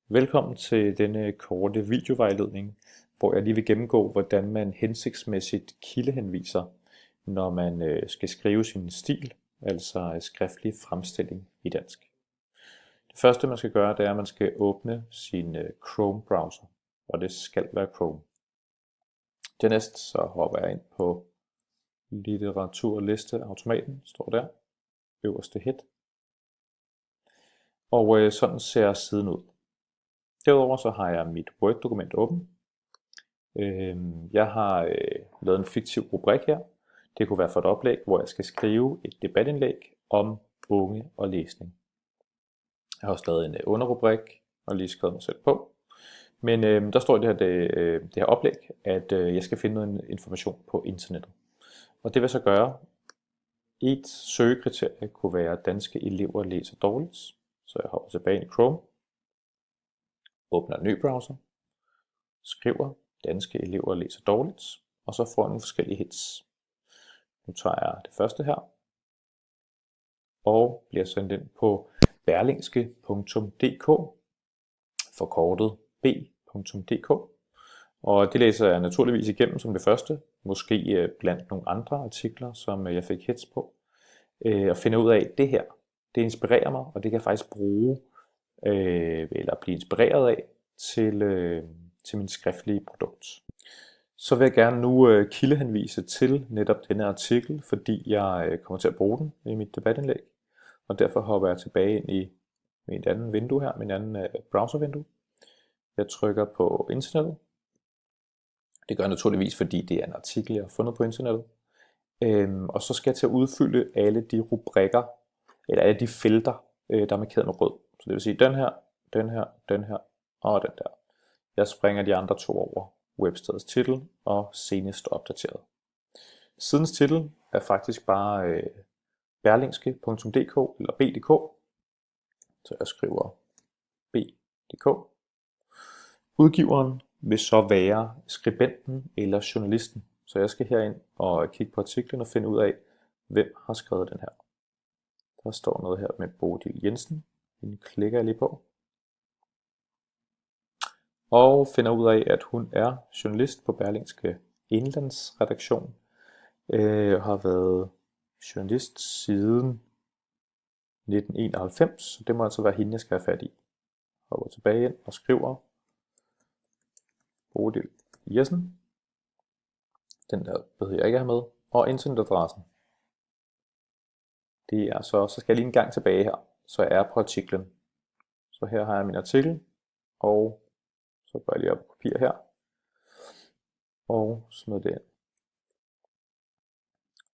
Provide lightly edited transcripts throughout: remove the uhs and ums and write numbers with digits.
Velkommen til denne korte videovejledning, hvor jeg lige vil gennemgå, hvordan man hensigtsmæssigt kildehenviser, når man skal skrive sin stil, altså skriftlig fremstilling i dansk. Det første man skal gøre, det er, at man skal åbne sin Chrome-browser, og det skal være Chrome. Dernæst så hopper jeg ind på litteraturlisteautomaten, står der, øverste hit. Og sådan ser siden ud. Derudover så har jeg mit Word-dokument åbent. Jeg har lavet en fiktiv rubrik her. Det kunne være for et oplæg, hvor jeg skal skrive et debatindlæg om unge og læsning. Jeg har også lavet en underrubrik og lige skrevet mig selv på. Men der står i det her oplæg, at jeg skal finde noget information på internettet. Og det vil jeg så gøre. Et søgekriterie kunne være, at danske elever læser dårligt. Så jeg hopper tilbage ind i Chrome. Åbner en ny browser, skriver danske elever læser dårligt, og så får jeg nogle forskellige hits. Nu tager jeg det første her, og bliver sendt ind på berlingske.dk, forkortet b.dk, og det læser jeg naturligvis igennem som det første, måske blandt nogle andre artikler, som jeg fik hits på, og finder ud af, at det her, det inspirerer mig, og det kan jeg faktisk bruge, eller blive inspireret af til min skriftlige produkt. Så vil jeg gerne nu kildehenvise til netop denne artikel, fordi jeg kommer til at bruge den i mit debatindlæg. Og derfor hopper jeg tilbage ind i mit andet vindue her, min anden browservindue. Jeg trykker på internettet. Det gør jeg naturligvis, fordi det er en artikel, jeg har fundet på internettet. Og så skal jeg til at udfylde alle de rubrikker, eller alle de felter, der er markeret med rød. Så det vil sige den her, den her, den her og den der. Jeg springer de andre to over. Webstedets titel og senest opdateret. Sidens titel er faktisk bare berlingske.dk eller b.dk. Så jeg skriver b.dk. Udgiveren vil så være skribenten eller journalisten. Så jeg skal herind og kigge på artiklen og finde ud af, hvem har skrevet den her. Der står noget her med Bodil Jensen. Den klikker jeg lige på. Og finder ud af, at hun er journalist på Berlingske Indlandsredaktion. Har været journalist siden 1991, så det må altså være hende, jeg skal have fat i. Hopper tilbage ind og skriver Bodil Jensen. Den der behøver jeg ikke have med. Og internetadressen. Det er så skal jeg lige en gang tilbage her, så jeg er på artiklen. Så her har jeg min artikel, og så går jeg lige op og kopierer her, og smider det ind.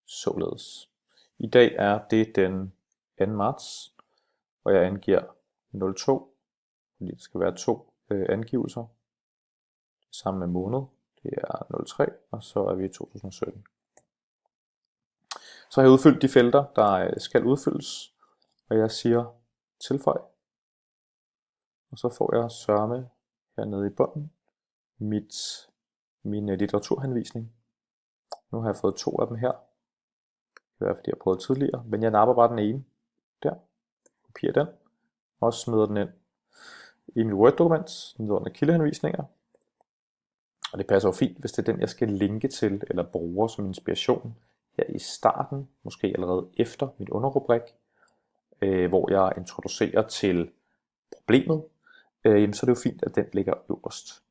Således. I dag er det den 2. marts, og jeg angiver 02, fordi det skal være 2 angivelser. Sammen med måned, det er 03, og så er vi i 2017. Så har jeg udfyldt de felter, der skal udfyldes, og jeg siger tilføj. Og så får jeg sørme hernede i bunden min litteraturhenvisning. Nu har jeg fået 2 af dem her. Det er fordi jeg har prøvet tidligere, men jeg napper bare den ene der, kopierer den, og smider den ind i mit Word-dokument, under kildehenvisninger. Og det passer jo fint, hvis det er den, jeg skal linke til eller bruge som inspiration her i starten, måske allerede efter mit underrubrik, hvor jeg introducerer til problemet, så er det jo fint, at den ligger øverst.